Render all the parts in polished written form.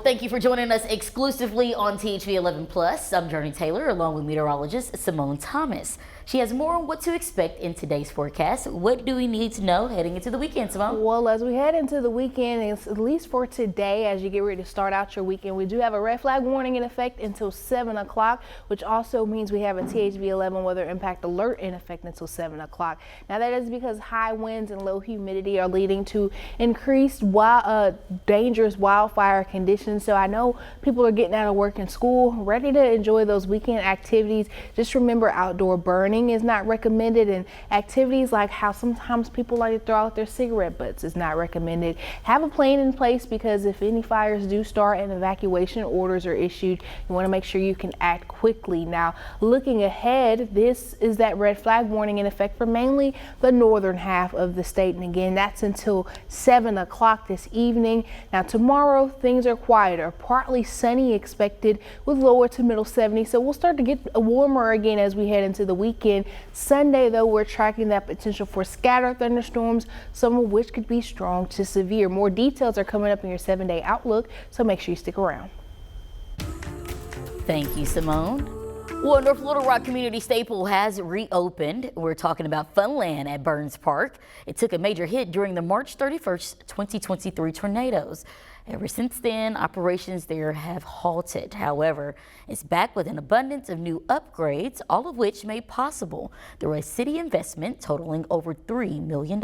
thank you for joining us exclusively on THV 11 Plus. I'm Jurnee Taylor, along with meteorologist Simone Thomas. She has more on what to expect in today's forecast. What do we need to know heading into the weekend, Simone? Well, as we head into the weekend, at least for today, as you get ready to start out your weekend, we do have a red flag warning in effect until 7 o'clock, which also means we have a THV 11 weather impact alert in effect until 7 o'clock. Now, that is because high winds and low humidity are leading to increased dangerous wildfire conditions. So I know people are getting out of work and school, ready to enjoy those weekend activities. Just remember, outdoor burning is not recommended, and activities like how sometimes people like to throw out their cigarette butts is not recommended. Have a plan in place, because if any fires do start and evacuation orders are issued, you want to make sure you can act quickly. Now, looking ahead, this is that red flag warning in effect for mainly the northern half of the state, and again, that's until 7 o'clock this evening. Now, tomorrow things are quieter, partly sunny expected with lower to middle 70s, so we'll start to get warmer again as we head into the weekend. Sunday, though, we're tracking that potential for scattered thunderstorms, some of which could be strong to severe. More details are coming up in your 7-day outlook, so make sure you stick around. Thank you, Simone. Well, North Little Rock community staple has reopened. We're talking about Funland at Burns Park. It took a major hit during the March 31st, 2023 tornadoes. Ever since then, operations there have halted. However, it's back with an abundance of new upgrades, all of which made possible through a city investment totaling over $3 million.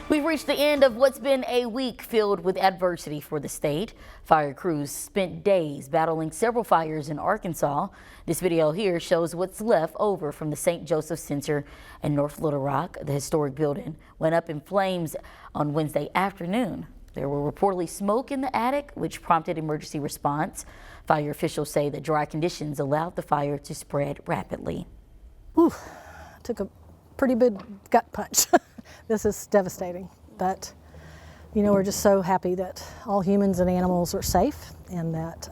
We've reached the end of what's been a week filled with adversity for the state. Fire crews spent days battling several fires in Arkansas. This video here shows what's left over from the St. Joseph Center in North Little Rock. The historic building went up in flames on Wednesday afternoon. There were reportedly smoke in the attic, which prompted emergency response. Fire officials say the dry conditions allowed the fire to spread rapidly. Ooh, took a pretty big gut punch. This is devastating, but you know, we're just so happy that all humans and animals are safe, and that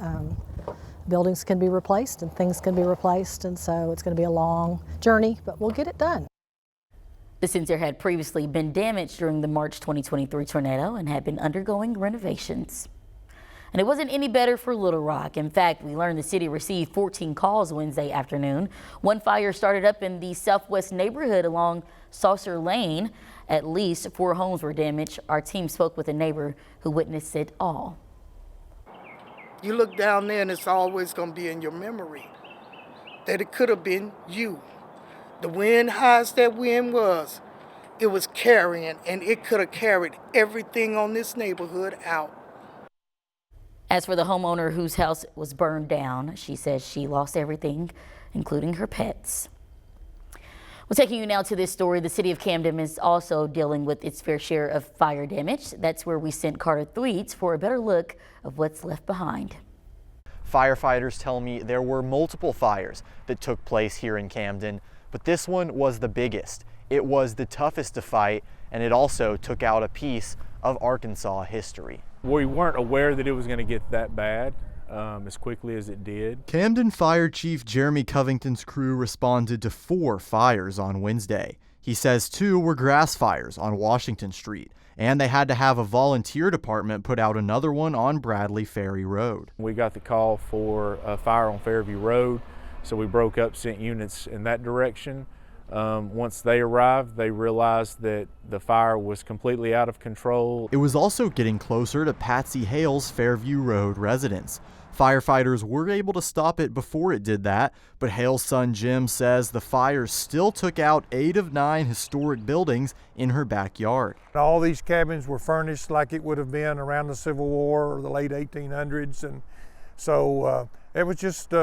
buildings can be replaced and things can be replaced, and so it's going to be a long journey, but we'll get it done. The center had previously been damaged during the March 2023 tornado and had been undergoing renovations. And it wasn't any better for Little Rock. In fact, we learned the city received 14 calls Wednesday afternoon. One fire started up in the southwest neighborhood along Saucer Lane. At least 4 homes were damaged. Our team spoke with a neighbor who witnessed it all. You look down there and it's always going to be in your memory that it could have been you. The wind, high as that wind was, it was carrying, and it could have carried everything on this neighborhood out. As for the homeowner whose house was burned down, she says she lost everything, including her pets. We're taking you now to this story. The city of Camden is also dealing with its fair share of fire damage. That's where we sent Carter Thweets for a better look of what's left behind. Firefighters tell me there were multiple fires that took place here in Camden, but this one was the biggest. It was the toughest to fight, and it also took out a piece of Arkansas history. We weren't aware that it was going to get that bad as quickly as it did. Camden Fire Chief Jeremy Covington's crew responded to 4 fires on Wednesday. He says 2 were grass fires on Washington Street, and they had to have a volunteer department put out another one on Bradley Ferry Road. We got the call for a fire on Fairview Road, so we broke up, sent units in that direction. Once they arrived, they realized that the fire was completely out of control. It was also getting closer to Patsy Hale's Fairview Road residence. Firefighters were able to stop it before it did that, but Hale's son Jim says the fire still took out 8 of 9 historic buildings in her backyard. All these cabins were furnished like it would have been around the Civil War or the late 1800s, and so it was just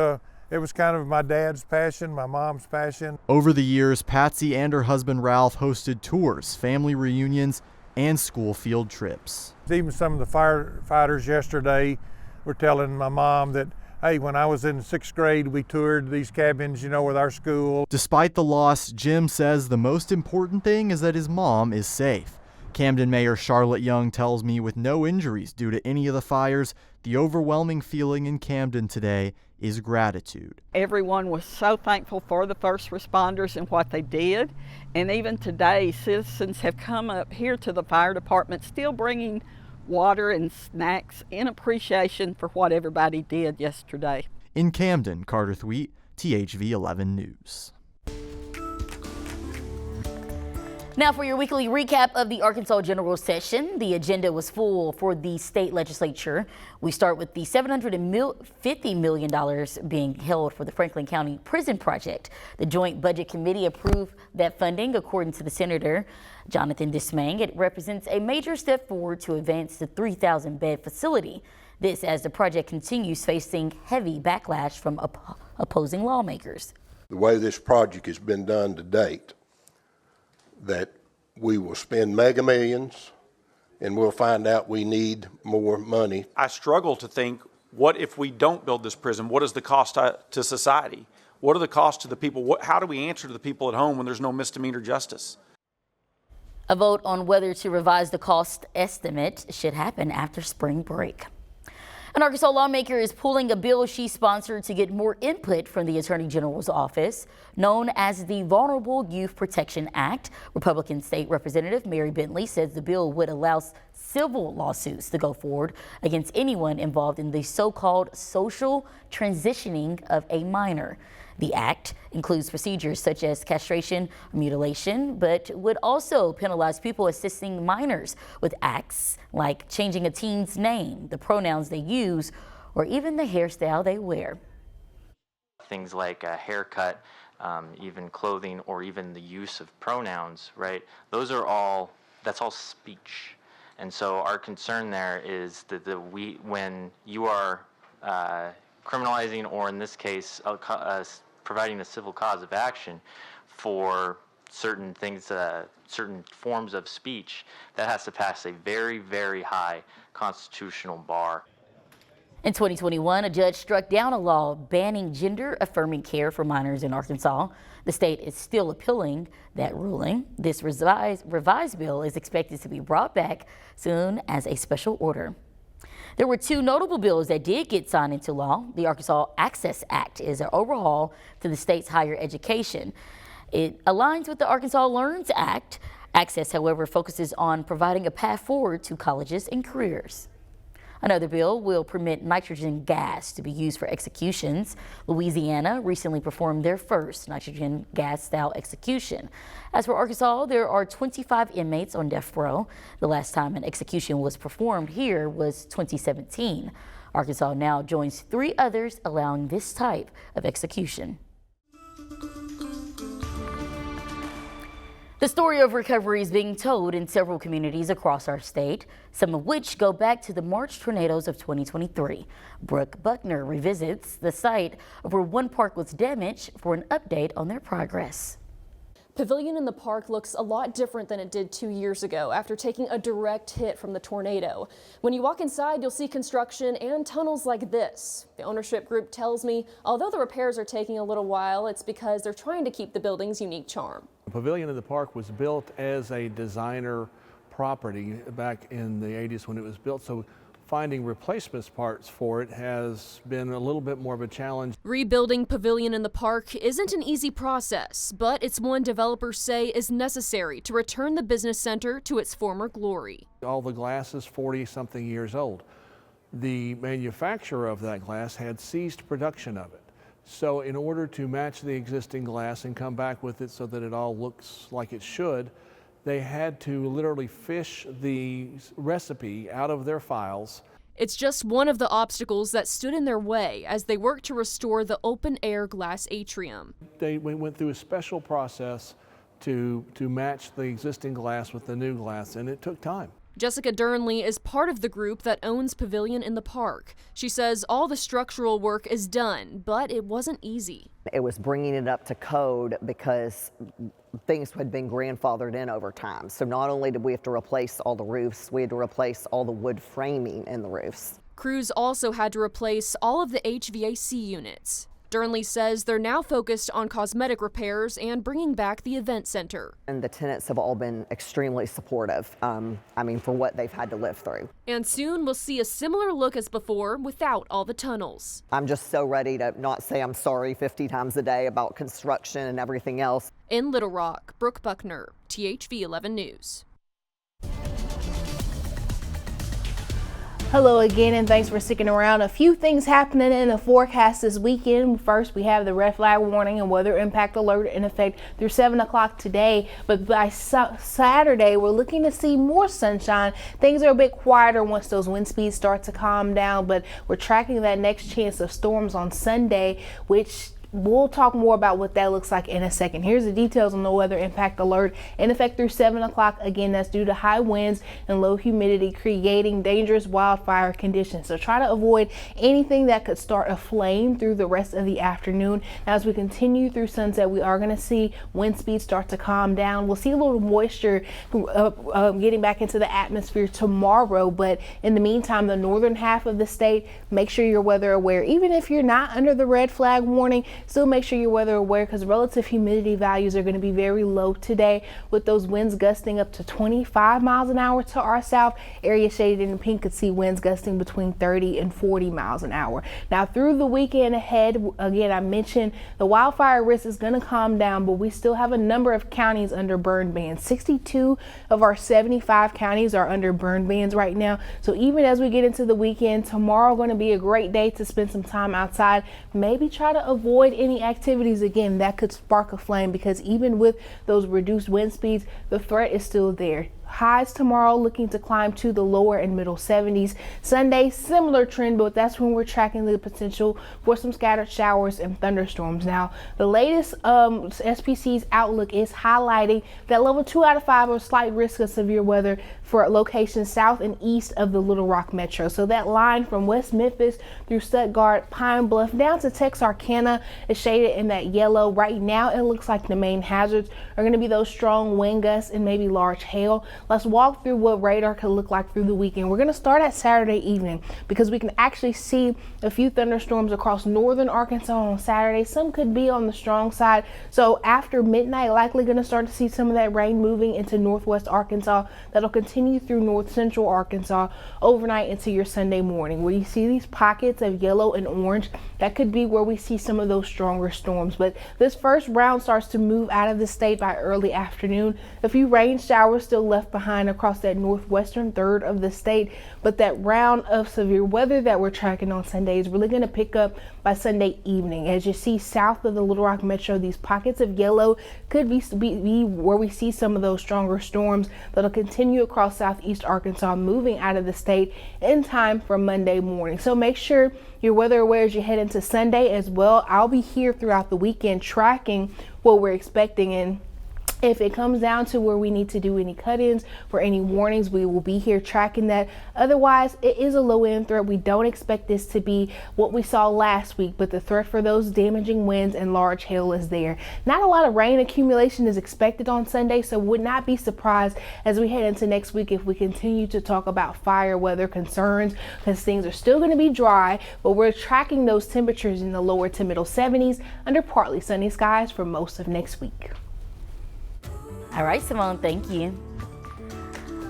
it was kind of my dad's passion, my mom's passion. Over the years, Patsy and her husband Ralph hosted tours, family reunions, and school field trips. Even some of the firefighters yesterday were telling my mom that, hey, when I was in 6th grade, we toured these cabins, you know, with our school. Despite the loss, Jim says the most important thing is that his mom is safe. Camden Mayor Charlotte Young tells me with no injuries due to any of the fires, the overwhelming feeling in Camden today is gratitude. Everyone was so thankful for the first responders and what they did. And even today, citizens have come up here to the fire department still bringing water and snacks in appreciation for what everybody did yesterday. In Camden, Carter Thweet, THV 11 News. Now for your weekly recap of the Arkansas General Session. The agenda was full for the state legislature. We start with the $750 million being held for the Franklin County Prison Project. The Joint Budget Committee approved that funding, according to the Senator Jonathan Dismang. It represents a major step forward to advance the 3,000-bed facility. This as the project continues facing heavy backlash from opposing lawmakers. The way this project has been done to date, that we will spend mega millions and we'll find out we need more money. I struggle to think, what if we don't build this prison? What is the cost to society? What are the costs to the people? How do we answer to the people at home when there's no misdemeanor justice? A vote on whether to revise the cost estimate should happen after spring break. An Arkansas lawmaker is pulling a bill she sponsored to get more input from the Attorney General's office, known as the Vulnerable Youth Protection Act. Republican State Representative Mary Bentley says the bill would allow civil lawsuits to go forward against anyone involved in the so-called social transitioning of a minor. The act includes procedures such as castration or mutilation, but would also penalize people assisting minors with acts like changing a teen's name, the pronouns they use, or even the hairstyle they wear. Things like a haircut, even clothing, or even the use of pronouns, right? That's all speech. And so our concern there is that when you are criminalizing, or in this case, providing a civil cause of action for certain things, certain forms of speech, that has to pass a very, very high constitutional bar. In 2021, a judge struck down a law banning gender-affirming care for minors in Arkansas. The state is still appealing that ruling. This revised bill is expected to be brought back soon as a special order. There were two notable bills that did get signed into law. The Arkansas Access Act is an overhaul to the state's higher education. It aligns with the Arkansas Learns Act. Access, however, focuses on providing a path forward to colleges and careers. Another bill will permit nitrogen gas to be used for executions. Louisiana recently performed their first nitrogen gas-style execution. As for Arkansas, there are 25 inmates on death row. The last time an execution was performed here was 2017. Arkansas now joins 3 others allowing this type of execution. The story of recovery is being told in several communities across our state, some of which go back to the March tornadoes of 2023. Brooke Buckner revisits the site where one park was damaged for an update on their progress. Pavilion in the park looks a lot different than it did 2 years ago after taking a direct hit from the tornado. When you walk inside, you'll see construction and tunnels like this. The ownership group tells me, although the repairs are taking a little while, it's because they're trying to keep the building's unique charm. The Pavilion in the park was built as a designer property back in the 80s when it was built, so finding replacement parts for it has been a little bit more of a challenge. Rebuilding Pavilion in the park isn't an easy process, but it's one developers say is necessary to return the business center to its former glory. All the glass is 40-something years old. The manufacturer of that glass had ceased production of it. So in order to match the existing glass and come back with it so that it all looks like it should, they had to literally fish the recipe out of their files. It's just one of the obstacles that stood in their way as they worked to restore the open-air glass atrium. They went through a special process to match the existing glass with the new glass, and it took time. Jessica Durnley is part of the group that owns Pavilion in the park. She says all the structural work is done, but it wasn't easy. It was bringing it up to code because things had been grandfathered in over time. So not only did we have to replace all the roofs, we had to replace all the wood framing in the roofs. Crews also had to replace all of the HVAC units. Jurnee says they're now focused on cosmetic repairs and bringing back the event center. And the tenants have all been extremely supportive, for what they've had to live through. And soon we'll see a similar look as before without all the tunnels. I'm just so ready to not say I'm sorry 50 times a day about construction and everything else. In Little Rock, Brooke Buckner, THV 11 News. Hello again, and thanks for sticking around. A few things happening in the forecast this weekend. First, we have the red flag warning and weather impact alert in effect through 7 o'clock today. But by Saturday, we're looking to see more sunshine. Things are a bit quieter once those wind speeds start to calm down, but we're tracking that next chance of storms on Sunday, which we'll talk more about what that looks like in a second. Here's the details on the weather impact alert in effect through 7 o'clock. Again, that's due to high winds and low humidity creating dangerous wildfire conditions. So try to avoid anything that could start a flame through the rest of the afternoon. Now, as we continue through sunset, we are going to see wind speeds start to calm down. We'll see a little moisture getting back into the atmosphere tomorrow. But in the meantime, the northern half of the state, make sure you're weather aware. Even if you're not under the red flag warning, still make sure you're weather aware because relative humidity values are going to be very low today, with those winds gusting up to 25 miles an hour to our south. Area shaded in pink could see winds gusting between 30 and 40 miles an hour. Now, through the weekend ahead, again, I mentioned the wildfire risk is going to calm down, but we still have a number of counties under burn bans. 62 of our 75 counties are under burn bans right now. So even as we get into the weekend, tomorrow going to be a great day to spend some time outside. Maybe try to avoid any activities again that could spark a flame, because even with those reduced wind speeds, the threat is still there. Highs tomorrow looking to climb to the lower and middle 70s. Sunday, similar trend, but that's when we're tracking the potential for some scattered showers and thunderstorms. Now, the latest SPC's outlook is highlighting that level 2 out of 5 or slight risk of severe weather for locations south and east of the Little Rock Metro. So that line from West Memphis through Stuttgart, Pine Bluff, down to Texarkana is shaded in that yellow. Right now, it looks like the main hazards are going to be those strong wind gusts and maybe large hail. Let's walk through what radar could look like through the weekend. We're going to start at Saturday evening because we can actually see a few thunderstorms across northern Arkansas on Saturday. Some could be on the strong side. So after midnight, likely going to start to see some of that rain moving into northwest Arkansas. That'll continue through north central Arkansas overnight into your Sunday morning, where you see these pockets of yellow and orange. That could be where we see some of those stronger storms. But this first round starts to move out of the state by early afternoon. A few rain showers still left behind across that northwestern third of the state, but that round of severe weather that we're tracking on Sunday is really going to pick up by Sunday evening. As you see south of the Little Rock Metro, these pockets of yellow could be where we see some of those stronger storms that'll continue across southeast Arkansas, moving out of the state in time for Monday morning. So make sure you're weather aware as you head into Sunday as well. I'll be here throughout the weekend tracking what we're expecting, and if it comes down to where we need to do any cut-ins for any warnings, we will be here tracking that. Otherwise, it is a low-end threat. We don't expect this to be what we saw last week, but the threat for those damaging winds and large hail is there. Not a lot of rain accumulation is expected on Sunday, so would not be surprised as we head into next week if we continue to talk about fire weather concerns, because things are still going to be dry, but we're tracking those temperatures in the lower to middle 70s under partly sunny skies for most of next week. All right, Simone, thank you.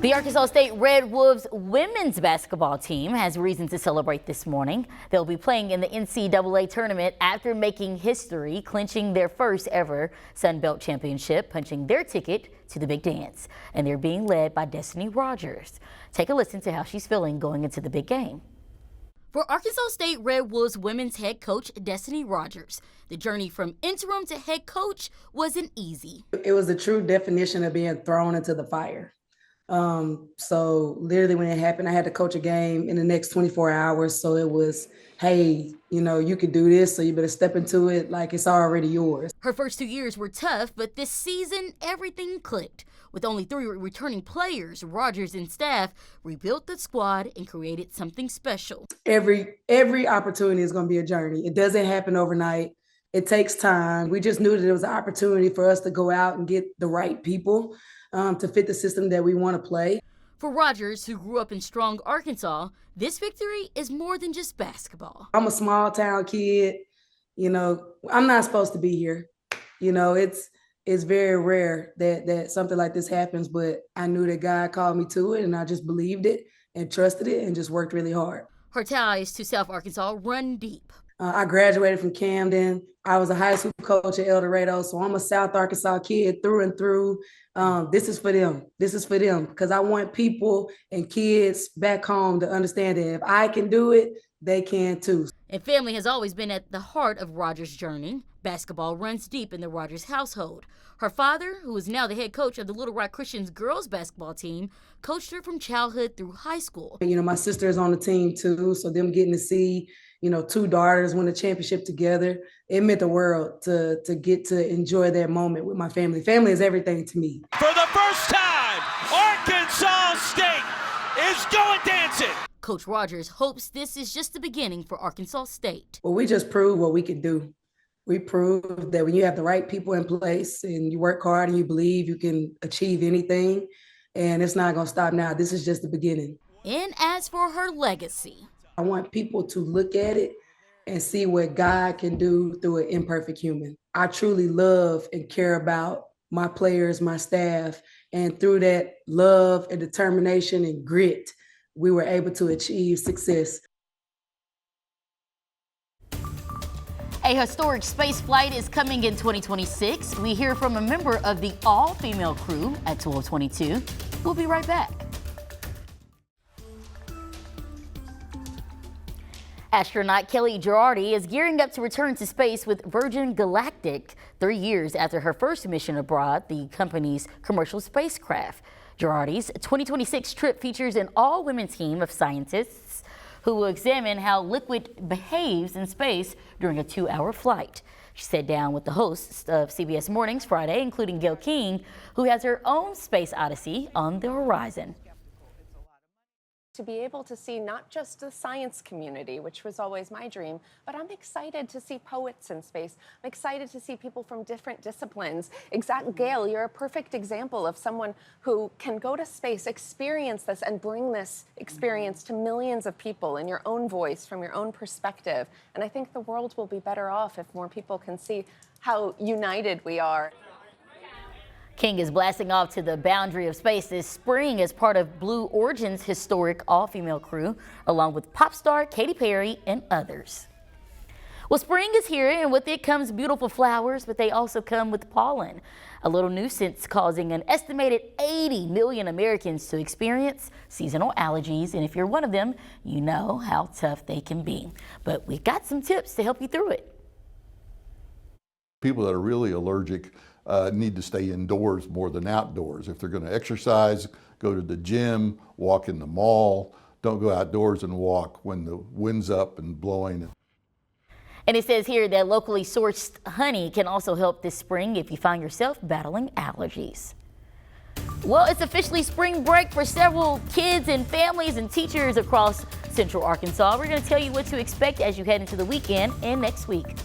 The Arkansas State Red Wolves women's basketball team has reason to celebrate this morning. They'll be playing in the NCAA tournament after making history, clinching their first ever Sun Belt championship, punching their ticket to the big dance. And they're being led by Destiny Rogers. Take a listen to how she's feeling going into the big game. For Arkansas State Red Wolves women's head coach Destiny Rogers, the journey from interim to head coach wasn't easy. It was the true definition of being thrown into the fire. So literally when it happened, I had to coach a game in the next 24 hours. So it was, hey, you could do this, so you better step into it like it's already yours. Her first 2 years were tough, but this season, everything clicked. With only 3 returning players, Rogers and staff rebuilt the squad and created something special. Every opportunity is going to be a journey. It doesn't happen overnight. It takes time. We just knew that it was an opportunity for us to go out and get the right people to fit the system that we want to play. For Rogers, who grew up in Strong, Arkansas, this victory is more than just basketball. I'm a small town kid. You know, I'm not supposed to be here. You know, it's very rare that something like this happens, but I knew that God called me to it, and I just believed it and trusted it and just worked really hard. Her ties to South Arkansas run deep. I graduated from Camden. I was a high school coach at El Dorado, so I'm a South Arkansas kid through and through. This is for them. This is for them, because I want people and kids back home to understand that if I can do it, they can too. And family has always been at the heart of Rogers' journey. Basketball runs deep in the Rogers household. Her father, who is now the head coach of the Little Rock Christians girls basketball team, coached her from childhood through high school. You know, my sister is on the team too, so them getting to see, you know, two daughters win a championship together, it meant the world to get to enjoy that moment with my family. Family is everything to me. For the first time, Arkansas State is going dancing. Coach Rogers hopes this is just the beginning for Arkansas State. Well, we just proved what we could do. We proved that when you have the right people in place and you work hard and you believe, you can achieve anything. And it's not going to stop now. This is just the beginning. And as for her legacy, I want people to look at it and see what God can do through an imperfect human. I truly love and care about my players, my staff, and through that love and determination and grit, we were able to achieve success. A historic space flight is coming in 2026. We hear from a member of the all-female crew at 12:22. We'll be right back. Astronaut Kelly Girardi is gearing up to return to space with Virgin Galactic 3 years after her first mission abroad, the company's commercial spacecraft. Girardi's 2026 trip features an all-women team of scientists who will examine how liquid behaves in space during a 2-hour flight. She sat down with the hosts of CBS Mornings Friday, including Gayle King, who has her own space odyssey on the horizon. To be able to see not just the science community, which was always my dream, but I'm excited to see poets in space. I'm excited to see people from different disciplines. Gayle, you're a perfect example of someone who can go to space, experience this, and bring this experience to millions of people in your own voice, from your own perspective. And I think the world will be better off if more people can see how united we are. King is blasting off to the boundary of space this spring as part of Blue Origin's historic all-female crew, along with pop star Katy Perry and others. Well, spring is here, and with it comes beautiful flowers, but they also come with pollen, a little nuisance causing an estimated 80 million Americans to experience seasonal allergies. And if you're one of them, you know how tough they can be. But we've got some tips to help you through it. People that are really allergic need to stay indoors more than outdoors. If they're going to exercise, go to the gym, walk in the mall. Don't go outdoors and walk when the wind's up and blowing. And it says here that locally sourced honey can also help this spring if you find yourself battling allergies. Well, it's officially spring break for several kids and families and teachers across Central Arkansas. We're going to tell you what to expect as you head into the weekend and next week.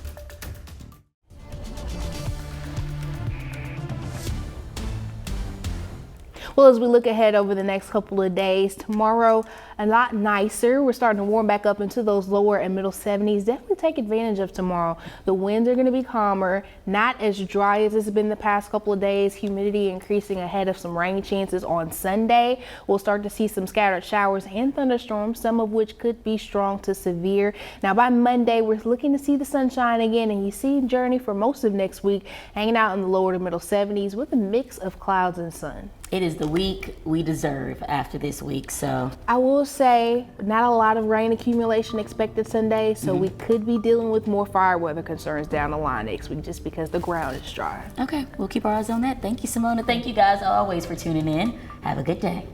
Well, as we look ahead over the next couple of days, tomorrow a lot nicer. We're starting to warm back up into those lower and middle 70s. Definitely take advantage of tomorrow. The winds are going to be calmer, not as dry as it's been the past couple of days. Humidity increasing ahead of some rain chances on Sunday. We'll start to see some scattered showers and thunderstorms, some of which could be strong to severe. Now by Monday, we're looking to see the sunshine again, and you see Jurnee for most of next week hanging out in the lower to middle 70s with a mix of clouds and sun. It is the week we deserve after this week, so. I will say not a lot of rain accumulation expected Sunday, so we could be dealing with more fire weather concerns down the line next week just because the ground is dry. Okay, we'll keep our eyes on that. Thank you, Simona. Thank you guys always for tuning in. Have a good day.